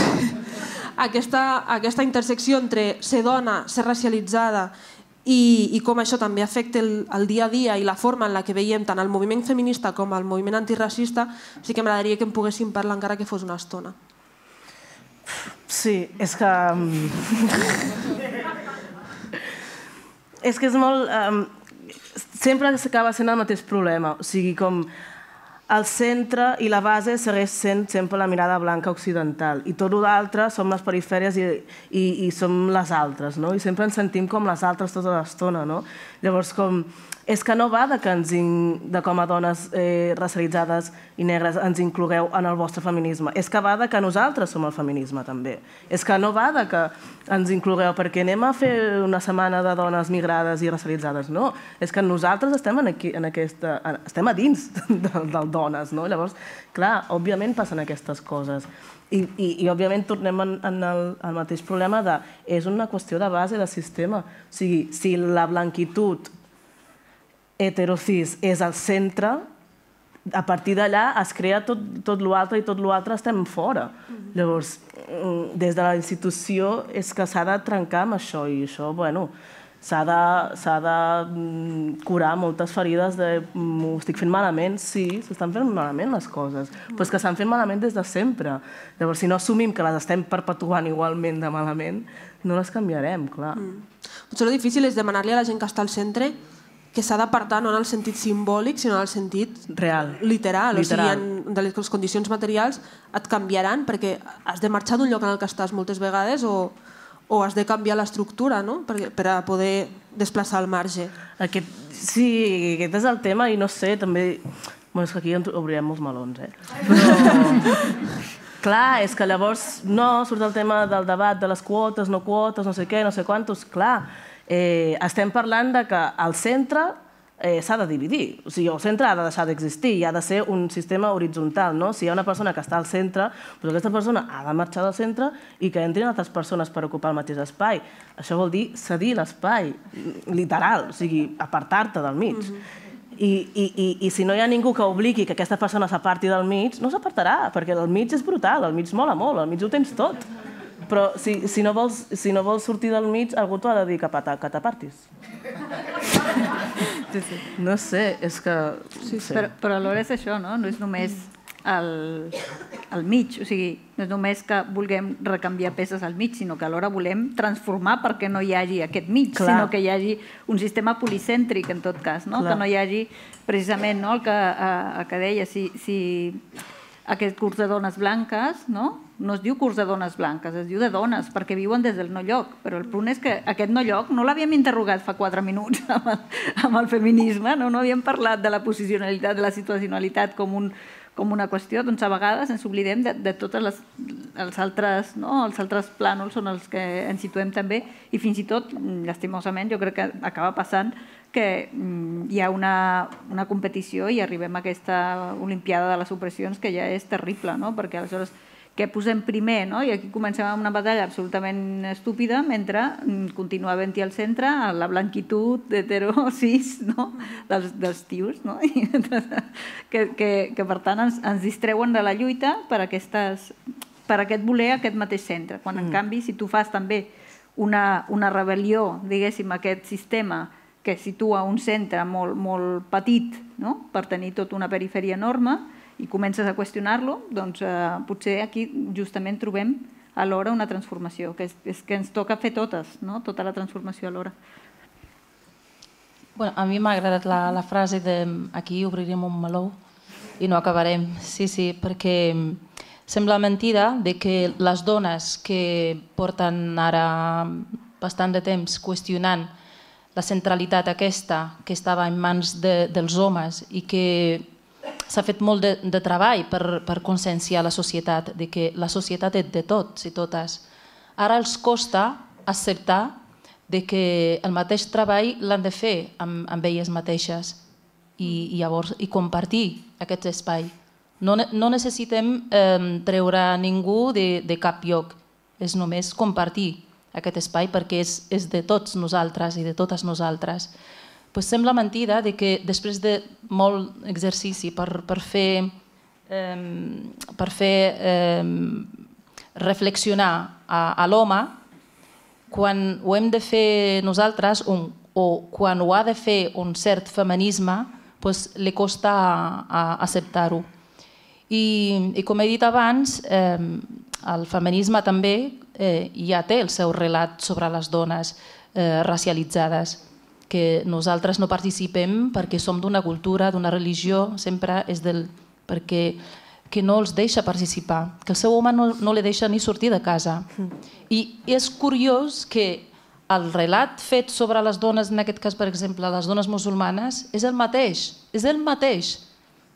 aquesta intersecció entre ser dona, ser racialitzada i com això també afecta el dia a dia i la forma en la que veiem tant el moviment feminista com el moviment antiracista, sí que m'agradaria que en poguéssim parlar encara que fos una estona. Sí, és que... És que és molt... Sempre s'acaba sent el mateix problema, o sigui, com el centre i la base segueix sent sempre la mirada blanca occidental i tot l'altre som les perifèries i som les altres, no? I sempre ens sentim com les altres tota l'estona, no? Llavors, és que no va de com a dones racialitzades i negres ens inclogueu en el vostre feminisme, és que va de que nosaltres som el feminisme també, és que no va de que ens inclogueu perquè anem a fer una setmana de dones migrades i racialitzades, no, és que nosaltres estem estem a dins del dones, no? Llavors, clar, òbviament passen aquestes coses i òbviament tornem al mateix problema de és una qüestió de base de sistema, o sigui, si la blanquitud heterocis és el centre, a partir d'allà es crea tot l'altre i tot l'altre estem fora. Llavors, des de la institució és que s'ha de trencar amb això i això, bueno, s'ha de curar moltes ferides de ho estic fent malament, sí, s'estan fent malament les coses, però és que s'han fet malament des de sempre. Llavors, si no assumim que les estem perpetuant igualment de malament, no les canviarem, clar. Potser el difícil és demanar-li a la gent que està al centre que s'ha d'apartar no en el sentit simbòlic, sinó en el sentit literal. O sigui, de les condicions materials et canviaran perquè has de marxar d'un lloc en el que estàs moltes vegades o has de canviar l'estructura per a poder desplaçar el marge. Sí, aquest és el tema i no sé, també... És que aquí obrirem molts melons, Però... Clar, és que llavors no surt el tema del debat de les quotes, no quotes, no sé què, no sé quantos, clar. Estem parlant de que el centre s'ha de dividir. O sigui, el centre ha de deixar d'existir i ha de ser un sistema horitzontal, no? Si hi ha una persona que està al centre, doncs aquesta persona ha de marxar del centre i que entrin altres persones per ocupar el mateix espai. Això vol dir cedir l'espai, literal, o sigui, apartar-te del mig. I si no hi ha ningú que obligui que aquesta persona s'aparti del mig, no s'apartarà, perquè el mig és brutal, el mig mola molt, el mig ho tens tot. Però si no vols sortir del mig, algú t'ho ha de dir que t'apartis. No sé, és que... Però alhora és això, no? No és només al mig, o sigui, no és només que vulguem recanviar peces al mig, sinó que alhora volem transformar perquè no hi hagi aquest mig, sinó que hi hagi un sistema policèntric, en tot cas, que no hi hagi precisament el que deia, si aquest curs de dones blanques no es diu curs de dones blanques, es diu de dones, perquè viuen des del no lloc, però el punt és que aquest no lloc no l'havíem interrogat fa 4 minuts amb el feminisme, no havíem parlat de la posicionalitat, de la situacionalitat com una qüestió, doncs a vegades ens oblidem de tots els altres plànols on els que ens situem també, i fins i tot, lastimosament, jo crec que acaba passant que hi ha una competició i arribem a aquesta olimpiada de les opressions que ja és terrible, perquè aleshores què posem primer, i aquí comencem amb una batalla absolutament estúpida mentre continua havent-hi al centre la blanquitud hetero cis dels tios, que per tant ens distreuen de la lluita per aquest voler aquest mateix centre, quan en canvi si tu fas també una rebel·lió, diguéssim, a aquest sistema que situa un centre molt petit per tenir tota una perifèria enorme i comences a qüestionar-lo, doncs potser aquí justament trobem alhora una transformació, que és que ens toca fer tota la transformació alhora. A mi m'ha agradat la frase de aquí obrirem un meló i no acabarem. Sí, perquè sembla mentida que les dones que porten ara bastant de temps qüestionant la centralitat aquesta que estava en mans dels homes i que s'ha fet molt de treball per conscienciar la societat, de que la societat és de tots i totes. Ara els costa acceptar que el mateix treball l'han de fer amb elles mateixes i compartir aquest espai. No necessitem treure ningú de cap lloc, és només compartir aquest espai perquè és de tots nosaltres i de totes nosaltres. Sembla mentida que després de molt exercici per fer reflexionar a l'home, quan ho hem de fer nosaltres o quan ho ha de fer un cert feminisme, li costa acceptar-ho. I com he dit abans, el feminisme també ja té el seu relat sobre les dones racialitzades, que nosaltres no participem perquè som d'una cultura, d'una religió, sempre és perquè no els deixa participar, que el seu home no li deixa ni sortir de casa. I és curiós que el relat fet sobre les dones, en aquest cas, per exemple, les dones musulmanes, és el mateix.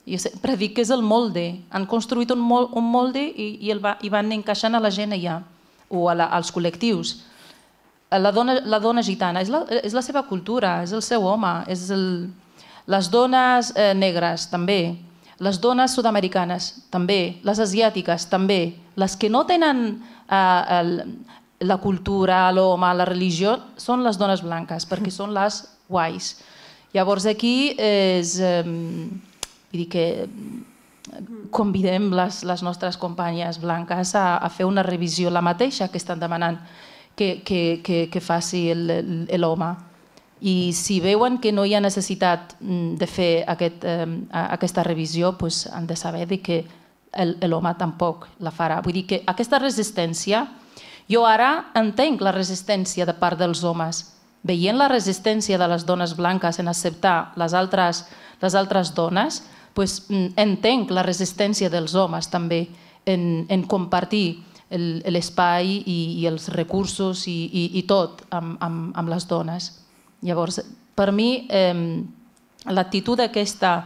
Jo sempre dic que és el molde. Han construït un molde i van encaixant a la gent allà, o als col·lectius. La dona gitana és la seva cultura, és el seu home, les dones negres també, les dones sud-americanes també, les asiàtiques també, les que no tenen la cultura, l'home, la religió, són les dones blanques, perquè són les guais. Llavors aquí convidem les nostres companyes blanques a fer una revisió, la mateixa que estan demanant que faci l'home. I si veuen que no hi ha necessitat de fer aquesta revisió, han de saber que l'home tampoc la farà. Vull dir que aquesta resistència, jo ara entenc la resistència de part dels homes. Veient la resistència de les dones blanques en acceptar les altres dones, entenc la resistència dels homes també en compartir l'espai i els recursos i tot amb les dones. Llavors, per mi, l'actitud aquesta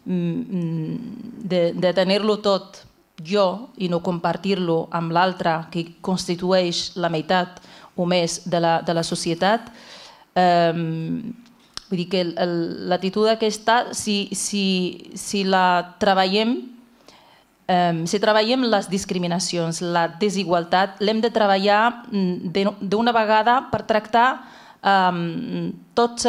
de tenir-lo tot jo i no compartir-lo amb l'altre que constitueix la meitat o més de la societat, vull dir que l'actitud aquesta, si la treballem, si treballem les discriminacions, la desigualtat, l'hem de treballar d'una vegada per tractar tots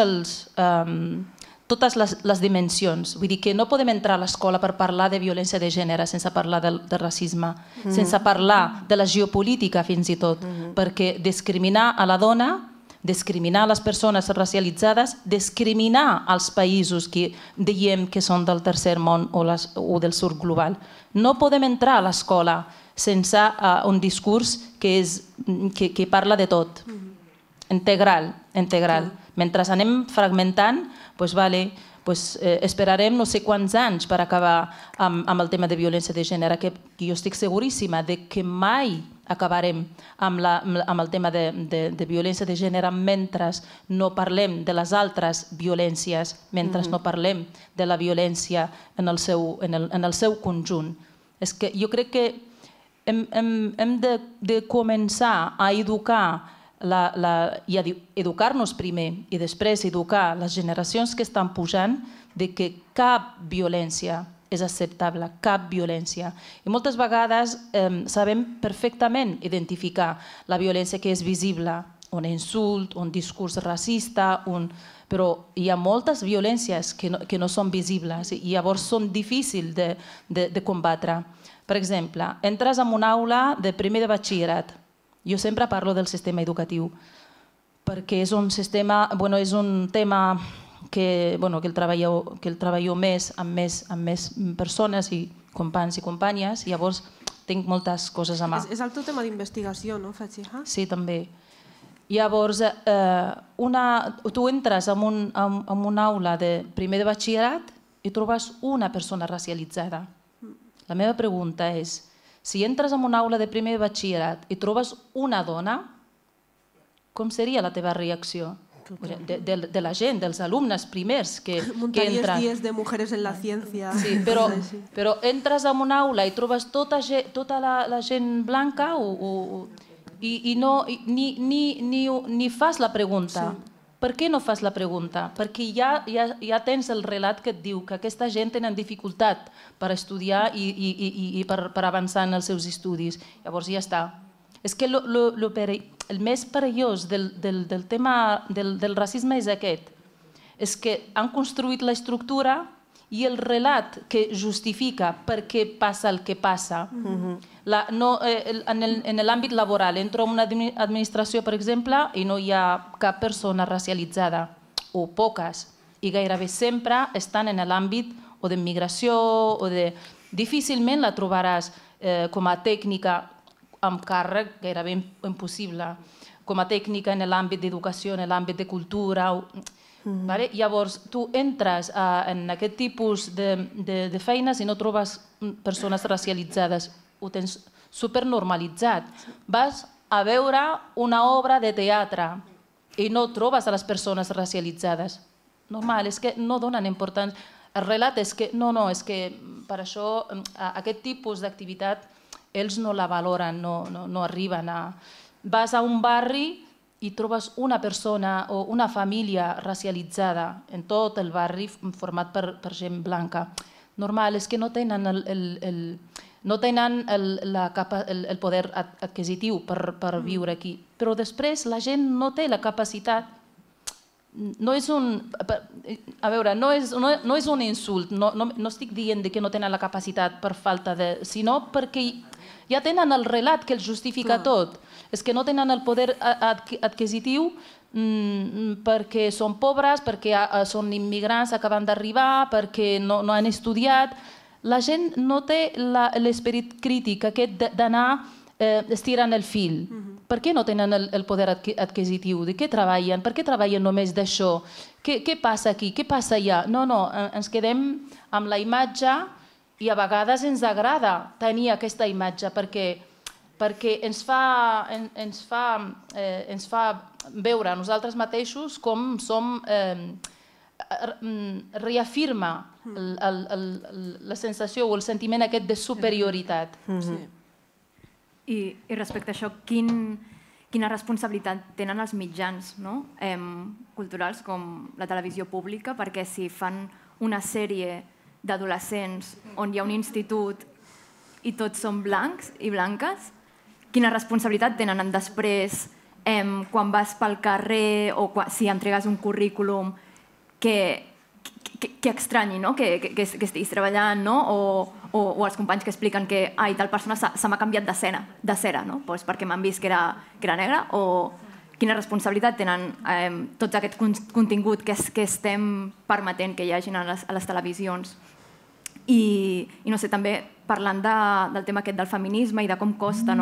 totes les dimensions. Vull dir que no podem entrar a l'escola per parlar de violència de gènere sense parlar de racisme, sense parlar de la geopolítica fins i tot, perquè discriminar a la dona, discriminar les persones racialitzades, discriminar els països que diem que són del tercer món o del sud global. No podem entrar a l'escola sense un discurs que parla de tot, integral. Mentre anem fragmentant, esperarem no sé quants anys per acabar amb el tema de violència de gènere, que jo estic seguríssima que mai acabarem amb el tema de violència de gènere mentre no parlem de les altres violències, mentre no parlem de la violència en el seu conjunt. És que jo crec que hem de començar a educar i educar-nos primer i després educar les generacions que estan pujant de que cap violència és acceptable, cap violència. I moltes vegades sabem perfectament identificar la violència que és visible, un insult, un discurs racista, però hi ha moltes violències que no són visibles i llavors són difícils de combatre. Per exemple, entres en una aula de primer de batxillerat. Jo sempre parlo del sistema educatiu perquè és un tema que el treballo més amb més persones i companys i companyes, i llavors tinc moltes coses a mà. És el teu tema d'investigació, no, Fatxiha? Sí, també. Llavors, tu entres en una aula de primer de batxillerat i trobes una persona racialitzada. La meva pregunta és, si entres en una aula de primer de batxillerat i trobes una dona, com seria la teva reacció? De la gent, dels alumnes primers que entren. Montaries dies de mujeres en la ciència. Sí, però entres en una aula i trobes tota la gent blanca i ni fas la pregunta. Per què no fas la pregunta? Perquè ja tens el relat que et diu que aquesta gent tenen dificultat per estudiar i per avançar en els seus estudis. Llavors ja està. És que el més perillós del tema del racisme és aquest. És que han construït l'estructura i el relat que justifica per què passa el que passa. En l'àmbit laboral, entro en una administració, per exemple, i no hi ha cap persona racialitzada, o poques, i gairebé sempre estan en l'àmbit o d'immigració o de... Difícilment la trobaràs com a tècnica amb càrrec, gairebé impossible, com a tècnica en l'àmbit d'educació, en l'àmbit de cultura... Llavors, tu entres en aquest tipus de feines i no trobes persones racialitzades. Ho tens supernormalitzat. Vas a veure una obra de teatre i no trobes a les persones racialitzades. Normal, és que no donen importància. El relat és que és que per això aquest tipus d'activitat ells no la valoren, no arriben a... Vas a un barri i trobes una persona o una família racialitzada en tot el barri format per gent blanca. Normal, és que no tenen el poder adquisitiu per viure aquí. Però després la gent no té la capacitat. No és un insult, no estic dient que no tenen la capacitat per falta de... sinó perquè ja tenen el relat que els justifica tot. És que no tenen el poder adquisitiu perquè són pobres, perquè són immigrants, acaben d'arribar, perquè no han estudiat. La gent no té l'esperit crític aquest d'anar estirant el fil. Per què no tenen el poder adquisitiu? De què treballen? Per què treballen només d'això? Què passa aquí? Què passa allà? No, ens quedem amb la imatge i a vegades ens agrada tenir aquesta imatge perquè ens fa veure a nosaltres mateixos com som... reafirma la sensació o el sentiment aquest de superioritat. I respecte a això, quina responsabilitat tenen els mitjans culturals com la televisió pública, perquè si fan una sèrie d'adolescents on hi ha un institut i tots són blancs i blanques, quina responsabilitat tenen després quan vas pel carrer o si entregues un currículum, què que estranyi, no? Que estiguis treballant, no? O els companys que expliquen que tal persona se m'ha canviat de cera, no? Perquè m'han vist que era negra, o quina responsabilitat tenen tot aquest contingut que estem permetent que hi hagin a les televisions. I no sé, també parlant del tema aquest del feminisme i de com costa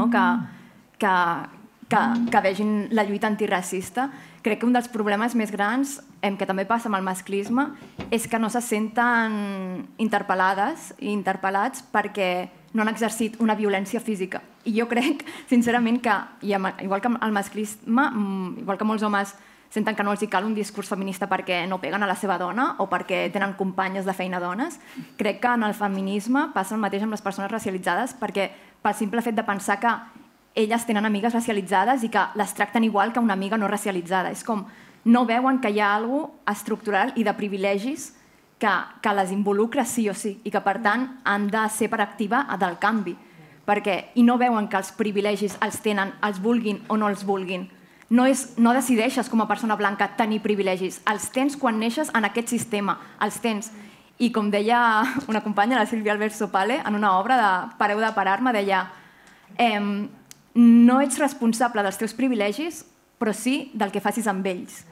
que vegin la lluita antiracista, crec que un dels problemes més grans, que també passa amb el masclisme, és que no se senten interpel·lades i interpel·lats perquè no han exercit una violència física. I jo crec, sincerament, que igual que el masclisme, igual que molts homes senten que no els cal un discurs feminista perquè no peguen a la seva dona o perquè tenen companyes de feina dones, crec que en el feminisme passa el mateix amb les persones racialitzades, perquè pel simple fet de pensar que elles tenen amigues racialitzades i que les tracten igual que una amiga no racialitzada. És com, no veuen que hi ha alguna cosa estructural i de privilegis que les involucra sí o sí i que, per tant, han de ser per activa del canvi. I no veuen que els privilegis els tenen, els vulguin o no els vulguin. No decideixes com a persona blanca tenir privilegis. Els tens quan neixes en aquest sistema. Els tens. I com deia una companya, la Sílvia Albert Sopale, en una obra de Pareu de parar-me, deia no ets responsable dels teus privilegis, però sí del que facis amb ells.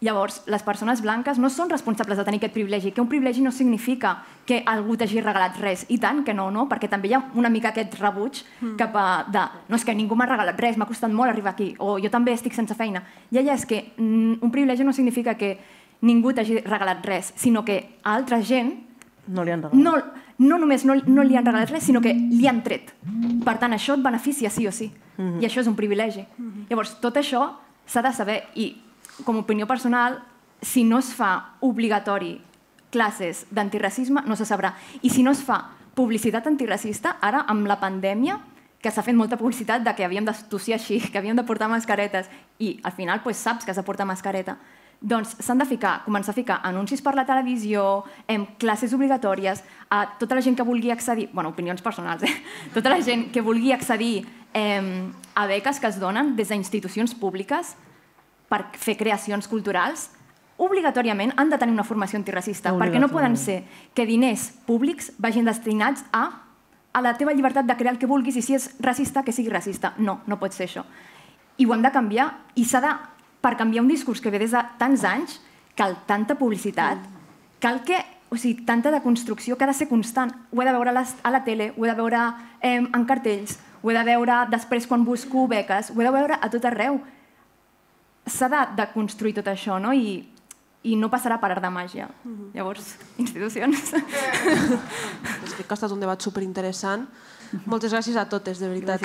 Llavors, les persones blanques no són responsables de tenir aquest privilegi, que un privilegi no significa que algú t'hagi regalat res. I tant que no, perquè també hi ha una mica aquest rebuig cap a no, és que ningú m'ha regalat res, m'ha costat molt arribar aquí, o jo també estic sense feina. I allà és que un privilegi no significa que ningú t'hagi regalat res, sinó que a altra gent no li han regalat. No només no li han regalat res, sinó que li han tret. Per tant, això et beneficia sí o sí. I això és un privilegi. Llavors, tot això s'ha de saber. I com a opinió personal, si no es fa obligatori classes d'antiracisme, no se sabrà. I si no es fa publicitat antiracista, ara amb la pandèmia, que s'ha fet molta publicitat de que havíem de tossir així, que havíem de portar mascaretes, i al final saps que has de portar mascareta, doncs s'han de començar a ficar anuncis per la televisió, classes obligatòries, a tota la gent que vulgui accedir, opinions personals, tota la gent que vulgui accedir a beques que es donen des d'institucions públiques per fer creacions culturals, obligatòriament han de tenir una formació antiracista, perquè no poden ser que diners públics vagin destinats a la teva llibertat de crear el que vulguis i si és racista, que sigui racista. No, no pot ser això. I ho hem de canviar i s'ha de, per canviar un discurs que ve des de tants anys, cal tanta publicitat, cal que, tanta deconstrucció que ha de ser constant. Ho he de veure a la tele, ho he de veure en cartells, ho he de veure després quan busco beques, ho he de veure a tot arreu. S'ha de construir tot això, no? I no passarà per art de màgia. Llavors, institucions. Crec que ha estat un debat superinteressant. Moltes gràcies a totes, de veritat.